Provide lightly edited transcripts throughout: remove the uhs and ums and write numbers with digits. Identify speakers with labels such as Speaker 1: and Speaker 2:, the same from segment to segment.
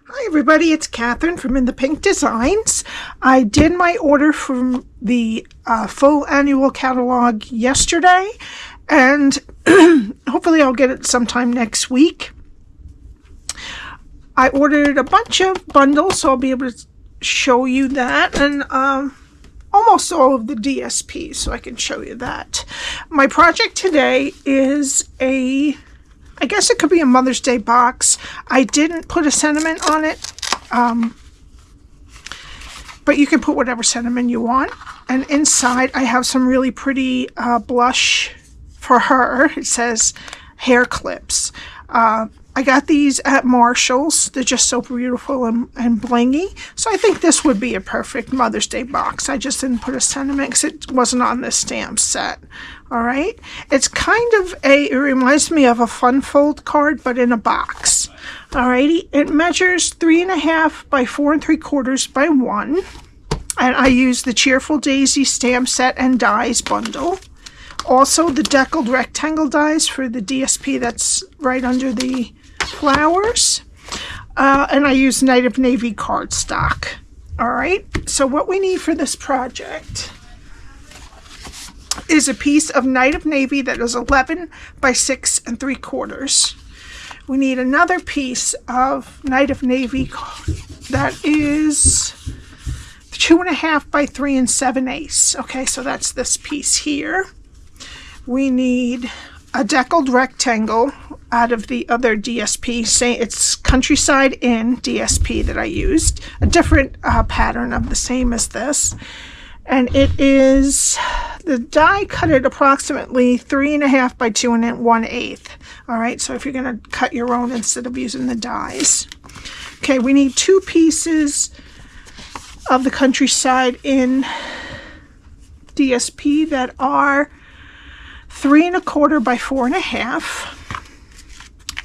Speaker 1: Hi everybody, it's Cathryn from In the Pink Designs. I did my order from the full annual catalog yesterday, and hopefully I'll get it sometime next week. I ordered a bunch of bundles, so I'll be able to show you that, and almost all of the DSPs, so I can show you that. My project today is I guess it could be a Mother's Day box. I didn't put a sentiment on it, but you can put whatever sentiment you want. And inside I have some really pretty blush for her. It says hair clips. I got these at Marshall's. They're just so beautiful and blingy. So I think this would be a perfect Mother's Day box. I just didn't put a sentiment because it wasn't on this stamp set. All right. It's kind of it reminds me of a fun fold card, but in a box. All righty. It measures 3.5 by 4 3/4 by 1. And I use the Cheerful Daisies stamp set and dies bundle. Also the Deckled Rectangle dies for the DSP that's right under the flowers. And I use Night of Navy cardstock. All right. So what we need for this project is a piece of Night of Navy that is 11 by 6 3/4. We need another piece of Night of Navy that is 2.5 by 3 7/8. Okay, so that's this piece here. We need a Deckled Rectangle out of the other DSP. Say it's Countryside Inn DSP that I used. A different pattern of the same as this. And it is, the die cut at approximately 3.5 by 2 1/8. All right, so if you're going to cut your own instead of using the dies. Okay, we need 2 pieces of the Countryside Inn DSP that are 3 1/4 by 4 1/2.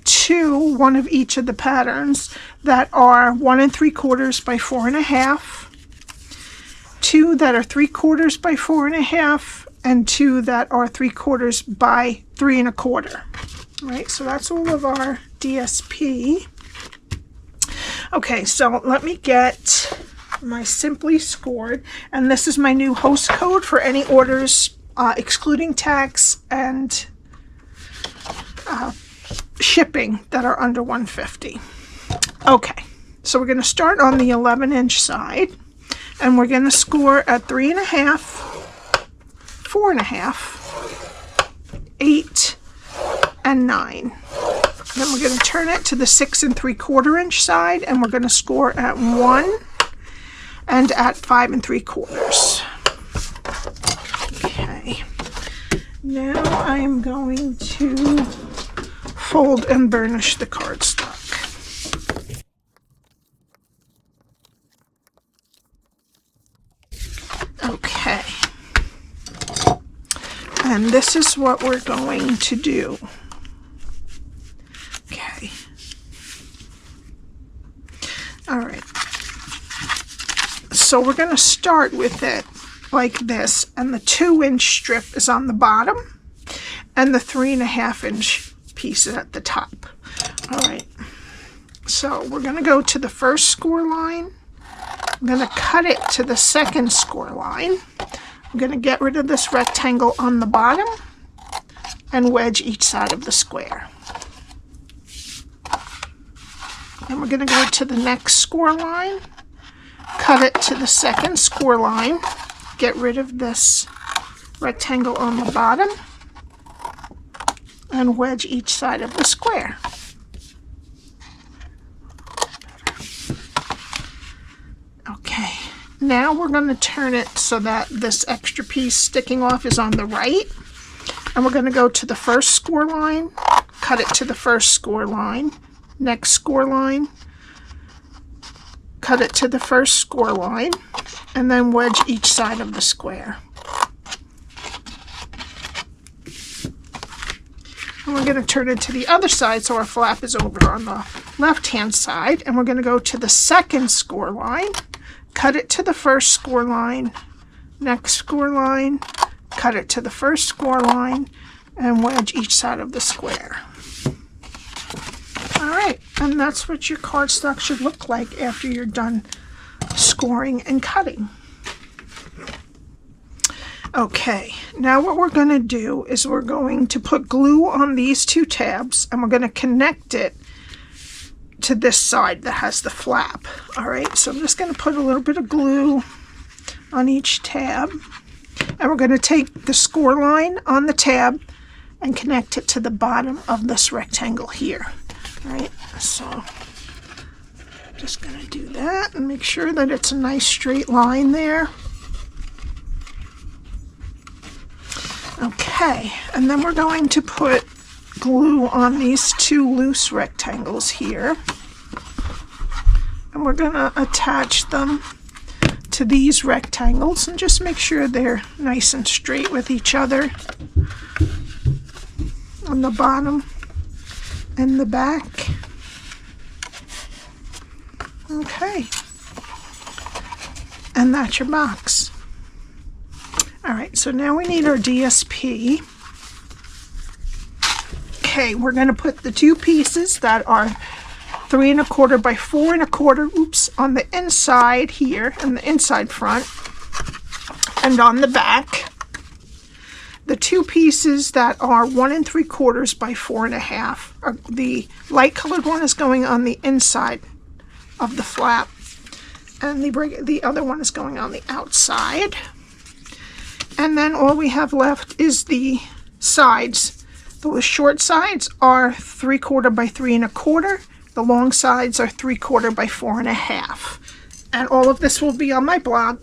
Speaker 1: 2, one of each of the patterns that are 1 3/4 by 4 1/2. 2 that are 3/4 by 4 1/2, and 2 that are 3/4 by 3 1/4. Right, so that's all of our DSP. Okay, so let me get my Simply Scored, and this is my new host code for any orders excluding tax and shipping that are under $150. Okay, so we're going to start on the 11-inch side, and we're going to score at 3 1/2, 4 1/2, 8, and 9. Then we're going to turn it to the 6 3/4 inch side, and we're going to score at 1 and at 5 3/4. Okay, now I'm going to fold and burnish the cardstock. Okay, and this is what we're going to do. Okay, all right, so we're going to start with it like this, and the 2-inch strip is on the bottom, and the 3 1/2 inch piece is at the top. All right, so we're going to go to the first score line. I'm going to cut it to the second score line. I'm going to get rid of this rectangle on the bottom and wedge each side of the square. And we're going to go to the next score line, cut it to the second score line, get rid of this rectangle on the bottom, and wedge each side of the square. Okay, now we're going to turn it so that this extra piece sticking off is on the right, and we're going to go to the first score line, cut it to the first score line, next score line, cut it to the first score line, and then wedge each side of the square. And we're going to turn it to the other side so our flap is over on the left-hand side, and we're going to go to the second score line, cut it to the first score line, next score line, cut it to the first score line, and wedge each side of the square. All right, And that's what your cardstock should look like after you're done scoring and cutting. Okay, now what we're going to do is we're going to put glue on these two tabs, and we're going to connect it to this side that has the flap. All right, so I'm just going to put a little bit of glue on each tab, and we're going to take the score line on the tab and connect it to the bottom of this rectangle here. All right, so I'm just going to do that and make sure that it's a nice straight line there. Okay, and then we're going to put glue on these two loose rectangles here. And we're going to attach them to these rectangles and just make sure they're nice and straight with each other on the bottom and the back. Okay, and that's your box. All right, so now we need our DSP. Okay, we're going to put the two pieces that are 3 1/4 by 4 1/4, on the inside here, and the inside front, and on the back. The two pieces that are 1 3/4 by 4 1/2, the light colored one is going on the inside of the flap, and the other one is going on the outside. And then all we have left is the sides. The short sides are 3/4 by 3 1/4. The long sides are 3/4 by 4 1/2. And all of this will be on my blog.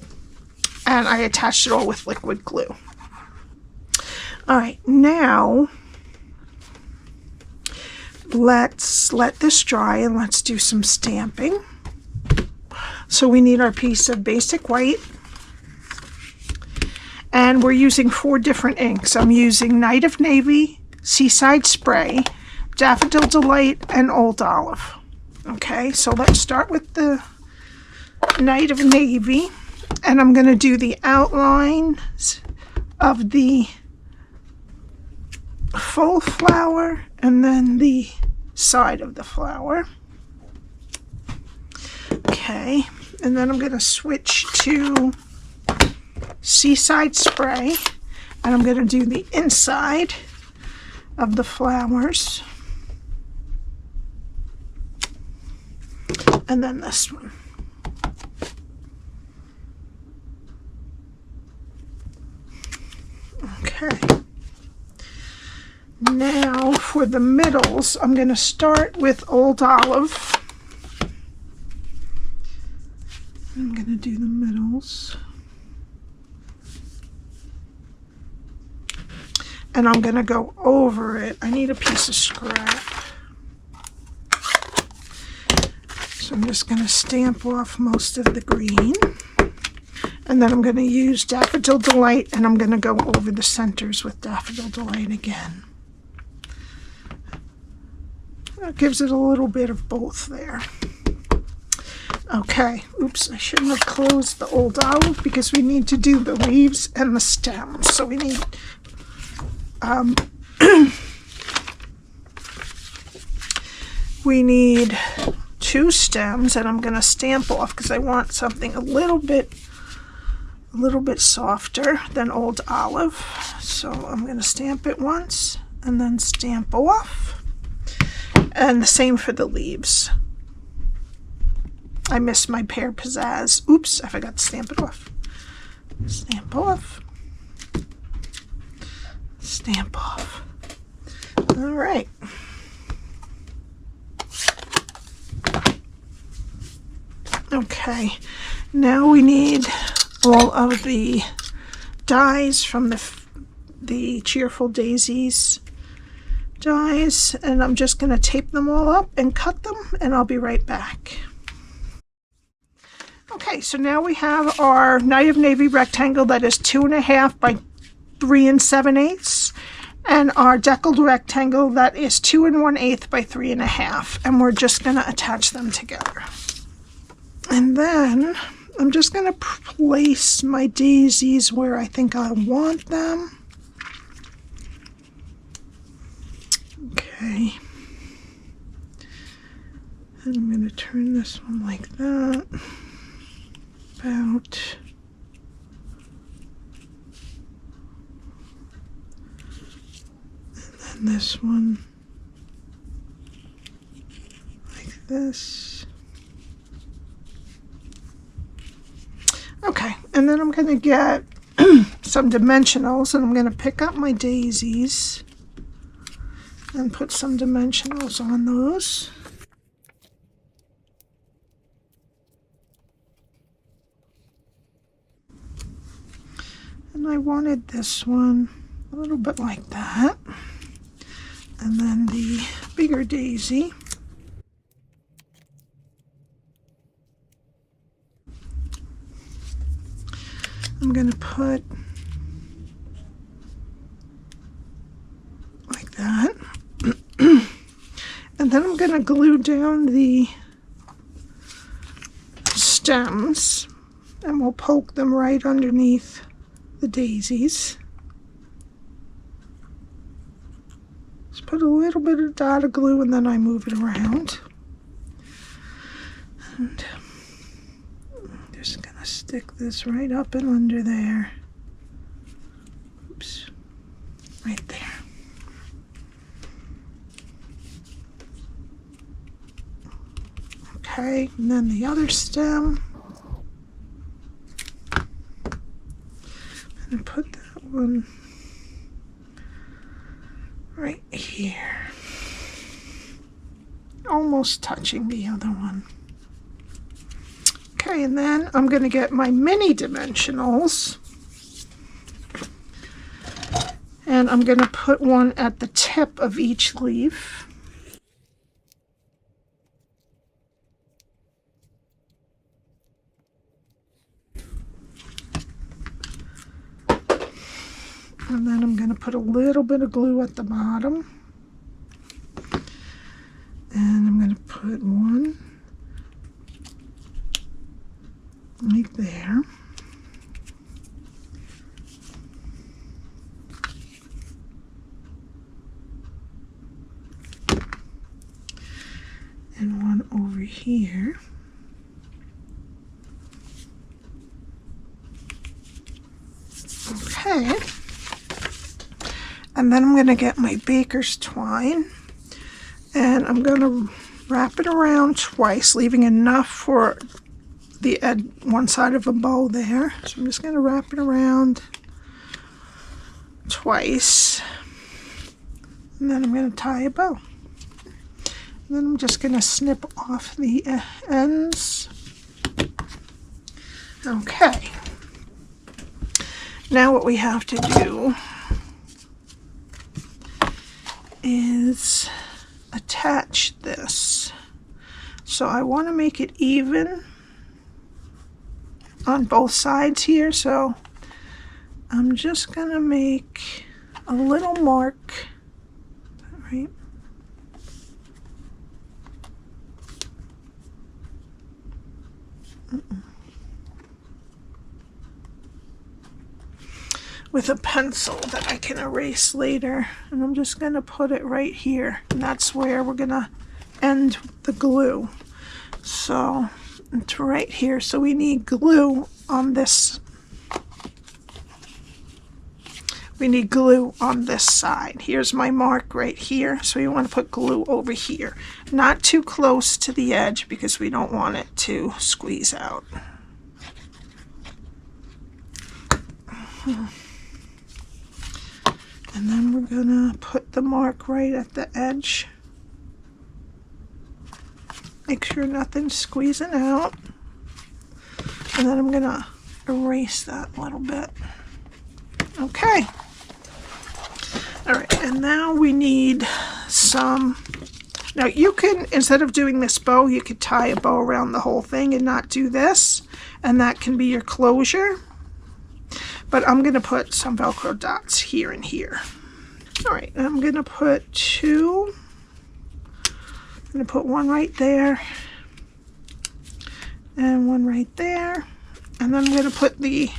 Speaker 1: And I attached it all with liquid glue. All right, now let's let this dry and let's do some stamping. So we need our piece of basic white. And we're using 4 different inks. I'm using Night of Navy, Seaside Spray, Daffodil Delight, and Old Olive. Okay, so let's start with the Night of Navy. And I'm going to do the outlines of the full flower and then the side of the flower. Okay, and then I'm going to switch to Seaside Spray, and I'm going to do the inside of the flowers, and then this one. Okay, now for the middles, I'm going to start with Old Olive. I'm going to do the middles. And I'm going to go over it. I need a piece of scrap. So I'm just going to stamp off most of the green. And then I'm going to use Daffodil Delight, and I'm going to go over the centers with Daffodil Delight again. That gives it a little bit of both there. Okay, oops, I shouldn't have closed the Old Olive because we need to do the leaves and the stems. So we need we need 2 stems, and I'm going to stamp off because I want something a little bit softer than Old Olive. So I'm going to stamp it once and then stamp off. And the same for the leaves. I missed my pear pizzazz. Oops, I forgot to stamp it off. Stamp off. Stamp off. All right. Okay, now we need all of the dies from the Cheerful Daisies dies, and I'm just going to tape them all up and cut them, and I'll be right back. Okay, so now we have our Night of Navy rectangle that is 2 1/2 by 3 7/8, and our Deckled Rectangle that is 2 1/8 by 3 1/2, and we're just going to attach them together. And then I'm just going to place my daisies where I think I want them. Okay. And I'm going to turn this one like that. About. And then this one like this. Okay, and then I'm going to get some dimensionals, and I'm going to pick up my daisies and put some dimensionals on those. And I wanted this one a little bit like that. And then the bigger daisy. I'm going to put like that. And then I'm going to glue down the stems, and we'll poke them right underneath the daisies. Just put a little bit of dot of glue, and then I move it around. And I'm just going to stick this right up and under there. Oops. Right there. Okay, and then the other stem. And put that one right here, almost touching the other one. Okay, and then I'm going to get my mini dimensionals, and I'm going to put one at the tip of each leaf. And then I'm going to put a little bit of glue at the bottom. And I'm going to put one right there. And one over here. Okay. And then I'm going to get my baker's twine, and I'm going to wrap it around twice, leaving enough for the one side of a bow there. So I'm just going to wrap it around twice, and then I'm going to tie a bow. And then I'm just going to snip off the ends. Okay. Now what we have to do is attach this. So I want to make it even on both sides here, so I'm just going to make a little mark right with a pencil that I can erase later, and I'm just going to put it right here, and that's where we're going to end the glue. So it's right here, so we need glue on this. We need glue on this side. Here's my mark right here, so we want to put glue over here, not too close to the edge because we don't want it to squeeze out. And then we're gonna put the mark right at the edge. Make sure nothing's squeezing out. And then I'm gonna erase that a little bit. Okay. All right, and now we need some. Now you can, instead of doing this bow, you could tie a bow around the whole thing and not do this, and that can be your closure. But I'm going to put some Velcro dots here and here. All right, I'm going to put two. I'm going to put one right there and one right there. And then I'm going to put the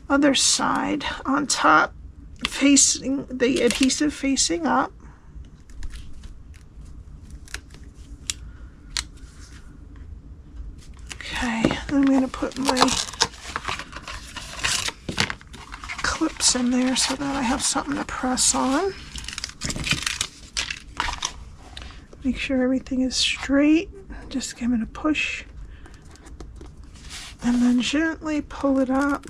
Speaker 1: other side on top, facing the adhesive facing up. I'm going to put my clips in there so that I have something to press on. Make sure everything is straight. Just give it a push. And then gently pull it up.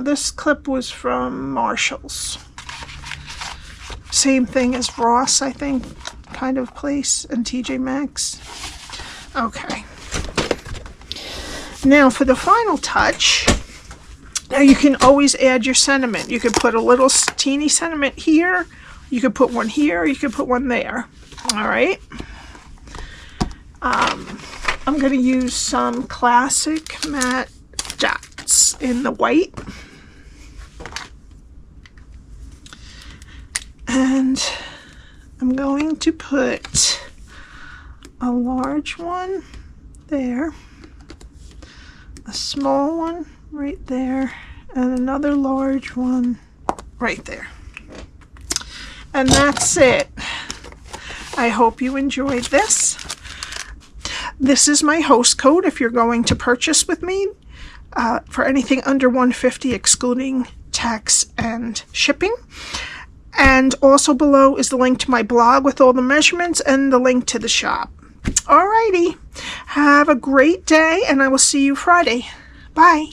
Speaker 1: This clip was from Marshall's. Same thing as Ross, I think, kind of place, and TJ Maxx. Okay. Now for the final touch, now you can always add your sentiment. You could put a little teeny sentiment here. You could put one here. You could put one there. All right. I'm going to use some classic matte dots in the white. And I'm going to put a large one there, a small one right there, and another large one right there. And that's it. I hope you enjoyed this. This is my host code if you're going to purchase with me for anything under $150 excluding tax and shipping. And also below is the link to my blog with all the measurements and the link to the shop. Alrighty. Have a great day, and I will see you Friday. Bye.